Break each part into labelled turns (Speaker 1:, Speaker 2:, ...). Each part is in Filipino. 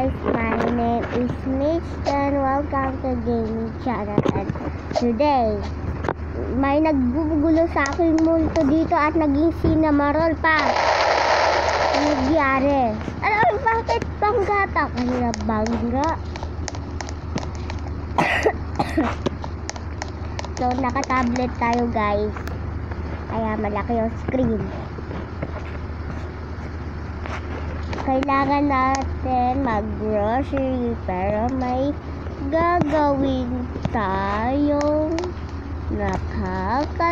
Speaker 1: guys, my name is Mitch and welcome to Gaming Channel. And today, may naggugulo sa aking multo dito at naging sinamarol pa. Ano nangyari? Ano, bakit panggata? Kanina bangga. So, naka-tablet tayo guys. Kaya malaki yung screen. Kailangan natin mag-grocery pero may gagawin tayong nakakatawa.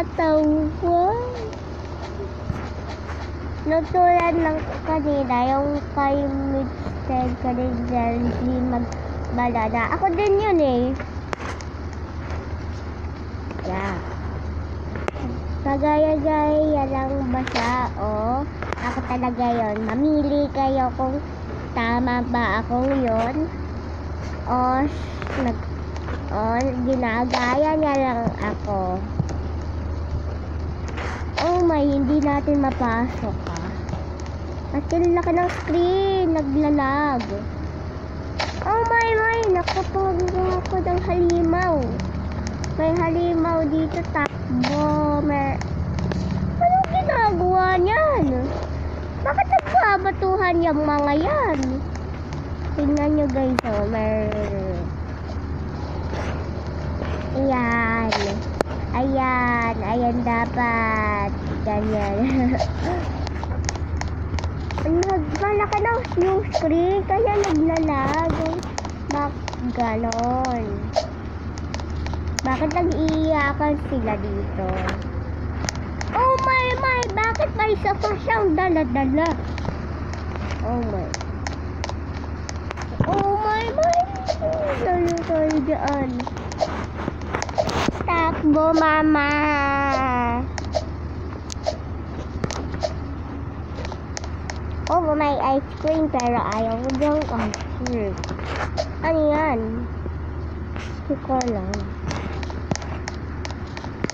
Speaker 1: Nagtulad ng kanina, yung kay Mr. kanina magbalada. Ako din yun eh. Yeah. Kagaya-gaya lang ba siya? O ako talaga yon. Mamili kayo kung tama ba akong yon o ginagaya niya lang ako. Oh my, hindi natin mapasok kasi laki ng screen, naglalag. Oh my, nakapag ako ng halimaw. May halimaw dito, takbo. Anong ginagawa niyan? Bakit nagbabatuhan yung mga yan? Tingnan nyo guys, oh, ayan dapat ganyan. Malaki na yung screen kaya naglalag. Ganon. Bakit nag-iiyakan sila dito? Oh my, bakit may isa pa siyang dala-dala? Oh my. Lalo tayo dyan. Takbo, mama. Oh, may ice cream pero ayaw ko dyan ice cream. Ano yan? Siko lang.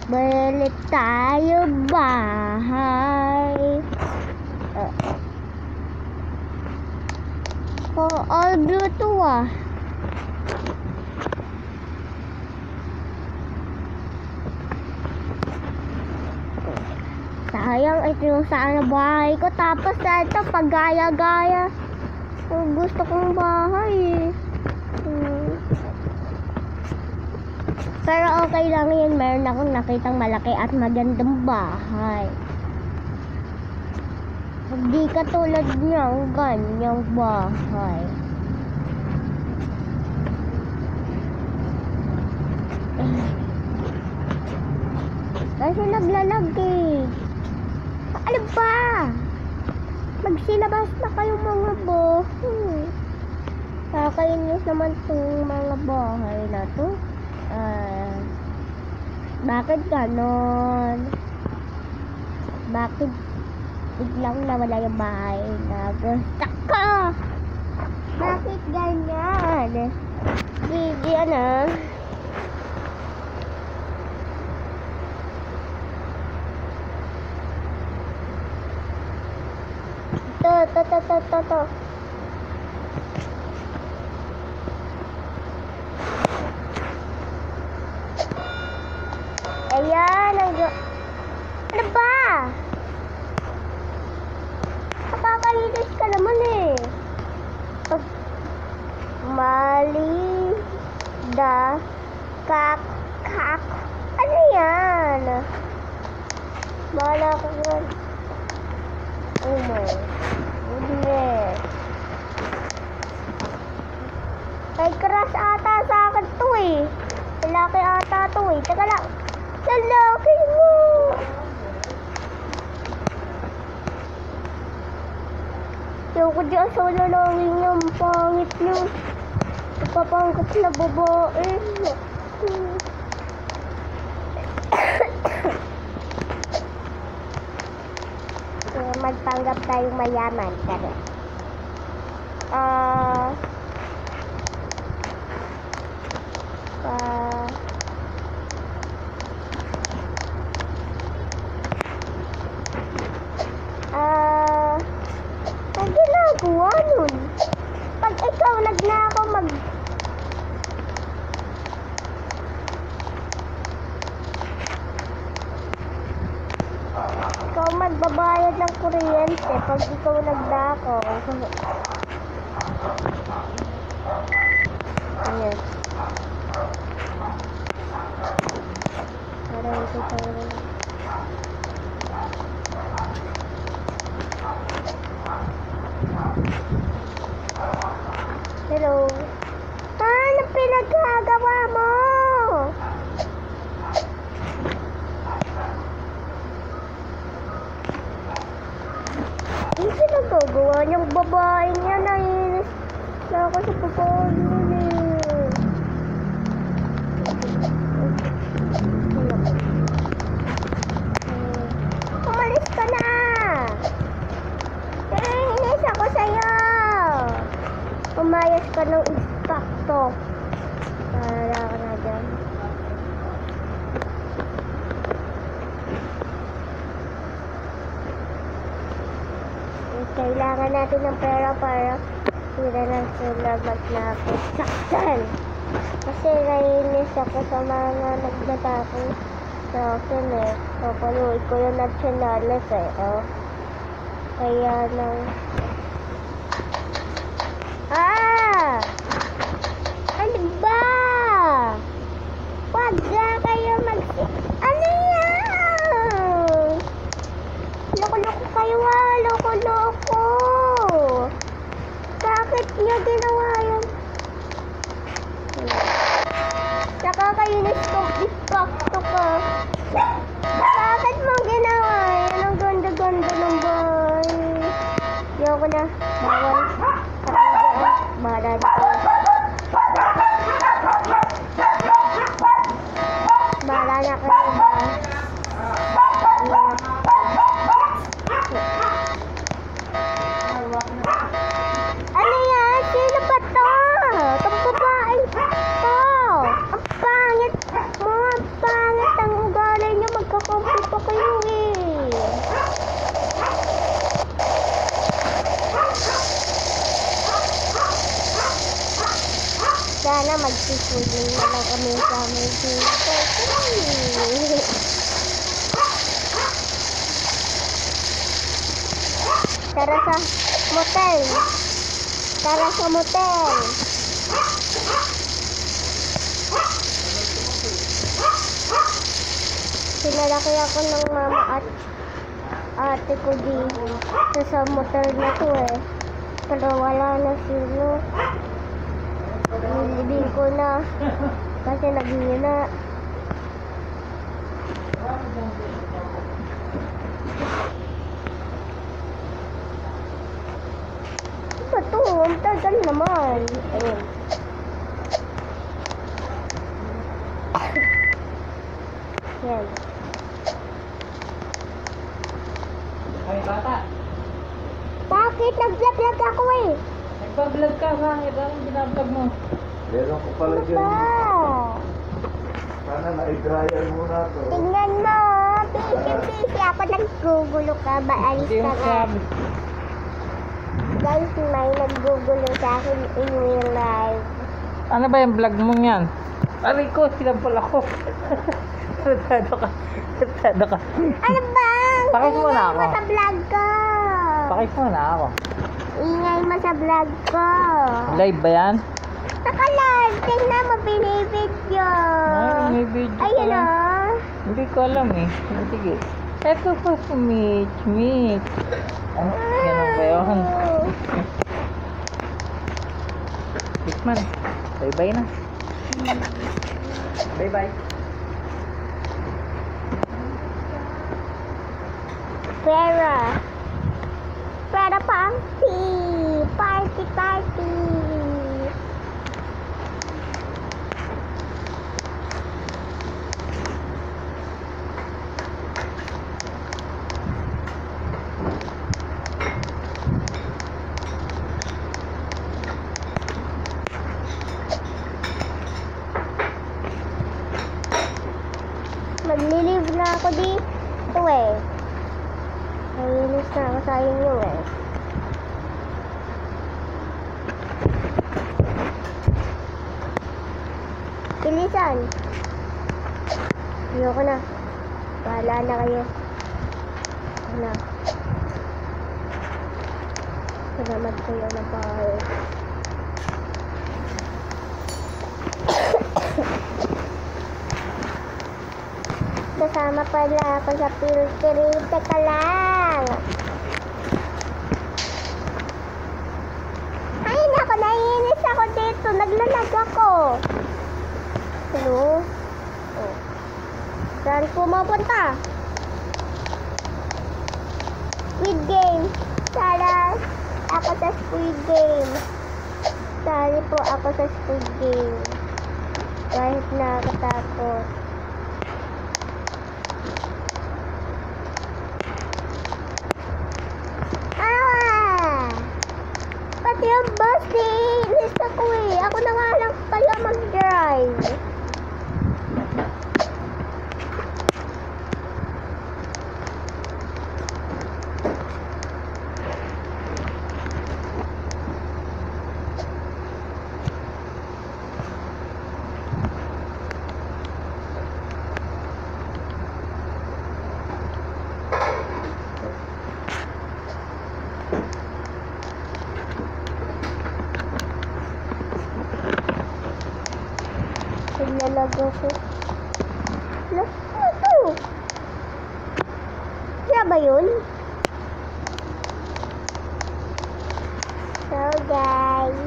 Speaker 1: Balik tayo bahay. All blue to Sayang ito yung saan na bahay ko. Tapos ito paggaya-gaya. Gusto kong bahay Pero okay lang yun. Meron akong nakitang malaki at magandang bahay. Hindi katulad niyang ganyang bahay. Kasi naglalag eh. Ano ba? Magsilabas na kayong mga bahay. Kakainis naman itong mga bahay na to. Bakit ganon? Bakit biglang nawala yung bahay na gusto ko? Bakit ganyan? Gigi ano? To. Ayan, ano ba? Nakakainis ka naman eh. Mali da kak. Ano yan? Bala ko yan. Oh my goodness. May crush ata sa akin to eh. Lalaki ata to eh. Teka lang. Lalaki mo. Yung dyan sa lalawin niya. Ang pangit niya. Ipapangkat na babae. Magpanggap tayong mayaman. Kaya ang ginagawa nun, pag ikaw nagnakaw ikaw magbabayad ng kuryente pag ikaw nagnakaw. Ayan. Parang ito tayo. Hello. Ano pinagkagawa mo? Ano pinagkagawa niyang babae niya? Nainis na ako sa babae niya. Umalis ka na! Nainis ako sa'yo! Umayos ka ng impacto. Para ka na dyan. Kailangan natin ng pera para sila ng sila magnapos. Saksan! Kasi nainis ako sa mga nagnatakot sa akin eh. Papanood ko yung nationales eh. Oh. Kaya nang... Ano ba? Wag na kayo ano yan? Loko-loko kayo loko-loko. Bakit niyo ginawa yun? Nakakainis kong impacto ka. Bakit mo ginawa yan? Ang ganda-ganda ng bahay. Ayoko na. Bawal. Bahala dito. Bahala na kayo ba? Ano yan? Sino ba to? Itong babae to. Ang pangit mo. Ang pangit ang ugali nyo. Magkakampi pa kayo eh. Sana magsisuling na lang kami sa aming dito. Tara sa motel. Tara sa motel. Sinalaki ako ng mama at ate ko dito sa motel na to eh. Pero wala na sila. Nilibing ko na kasi naghihina. Ano to? Ang tagal naman. Ayun. Yan.
Speaker 2: Ay, bata.
Speaker 1: Bakit? Nag-vlog ako eh.
Speaker 2: Nagpa-vlog ka, bakit? Anong binablog mo?
Speaker 3: Meron ko pala dyan. Sana na-dryer muna to.
Speaker 1: Tingnan mo. Busy ako. Naggugulo ka. Baalis
Speaker 2: Hindi
Speaker 1: ka
Speaker 2: mo
Speaker 1: nga.
Speaker 2: sabi.
Speaker 1: Guys, may naggugulo sa akin in real life.
Speaker 2: Ano ba yung vlog mo yan? Aray ko, sinampal ako. Sartado ka. Sartado ka.
Speaker 1: Ano ba?
Speaker 2: Pakis mo na ako.
Speaker 1: Ingay mo sa vlog ko.
Speaker 2: Pakis mo na ako.
Speaker 1: Ingay mo sa vlog ko.
Speaker 2: Live ba yan?
Speaker 1: Naka-live. Tingnan mo, binibidyo.
Speaker 2: Ay, may video
Speaker 1: Ayun
Speaker 2: pala.
Speaker 1: o.
Speaker 2: Hindi ko alam eh. Sige. Eto po si Mitch. Mitch. Ano? Ganun ba yun? Tikman. Bye-bye na. Bye-bye.
Speaker 1: Pera. Pera party. Party, party. Maglilive na ako dito eh. Naiinis na ako sa inyo eh. Bilisan. Ayoko na. Bahala na kayo. Ako na. Salamat kayo na bahay. Kasama pala ako sa filter. Teka lang. Ay, naku, naiinis ako dito. Naglalag ako. Hello? Oh. Saan pumapunta? Squid Game. Sana ako sa Squid Game. Sali po ako sa Squid Game. Kahit nakakatakot. Pati yung bus inis ako eh. Ako na nga lang pala mag-drive. Naglalag ako. Ano ito? Siya ba yun? So guys,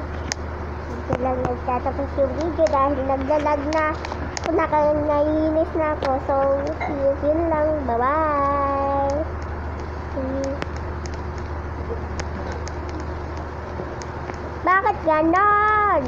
Speaker 1: dito lang nagtatapos yung video dahil naglalag na. Kung naiinis na ako. So, yun lang. Bye-bye. Bakit ganon?